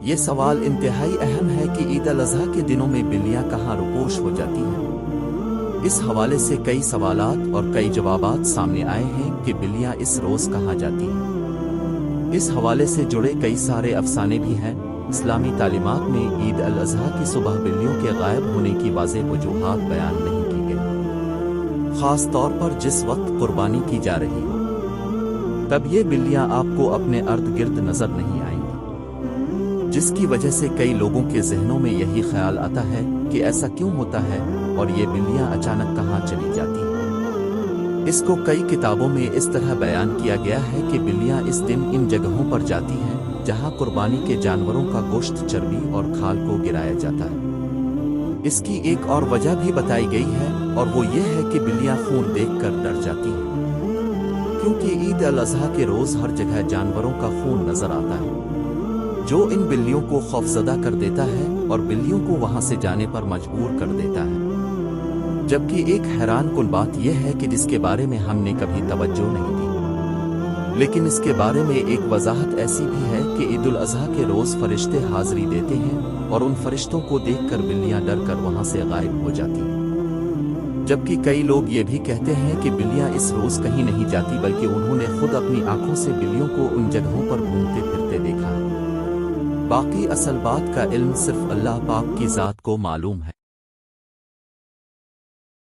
یہ سوال انتہائی اہم ہے کہ عید الاضحیٰ کے دنوں میں بلیاں کہاں روپوش ہو جاتی ہیں۔ اس حوالے سے کئی سوالات اور کئی جوابات سامنے آئے ہیں کہ بلیاں اس روز کہاں جاتی ہیں۔ اس حوالے سے جڑے کئی سارے افسانے بھی ہیں۔ اسلامی تعلیمات میں عید الاضحیٰ کی صبح بلیوں کے غائب ہونے کی واضح وجوہات بیان نہیں کی گئی، خاص طور پر جس وقت قربانی کی جا رہی ہو، تب یہ بلیاں آپ کو اپنے ارد گرد نظر نہیں آئیں گی، جس کی وجہ سے کئی لوگوں کے ذہنوں میں یہی خیال آتا ہے کہ ایسا کیوں ہوتا ہے اور یہ بلیاں اچانک کہاں چلی جاتی ہیں۔ اس کو کئی کتابوں میں اس طرح بیان کیا گیا ہے کہ بلیاں اس دن ان جگہوں پر جاتی ہیں جہاں قربانی کے جانوروں کا گوشت، چربی اور کھال کو گرایا جاتا ہے۔ اس کی ایک اور وجہ بھی بتائی گئی ہے، اور وہ یہ ہے کہ بلیاں خون دیکھ کر ڈر جاتی ہیں، کیونکہ عید الاضحیٰ کے روز ہر جگہ جانوروں کا خون نظر آتا ہے، جو ان بلیوں کو خوفزدہ کر دیتا ہے اور بلیوں کو وہاں سے جانے پر مجبور کر دیتا ہے۔ جبکہ ایک حیران کن بات یہ ہے کہ جس کے بارے میں ہم نے کبھی توجہ نہیں دی، لیکن اس کے بارے میں ایک وضاحت ایسی بھی ہے کہ عید الاضحیٰ کے روز فرشتے حاضری دیتے ہیں اور ان فرشتوں کو دیکھ کر بلیاں ڈر کر وہاں سے غائب ہو جاتی ہیں۔ جبکہ کئی لوگ یہ بھی کہتے ہیں کہ بلیاں اس روز کہیں نہیں جاتی، بلکہ انہوں نے خود اپنی آنکھوں سے بلیوں کو ان جگہوں پر گھومتے پھرتے دیکھا ہے۔ باقی اصل بات کا علم صرف اللہ پاک کی ذات کو معلوم ہے۔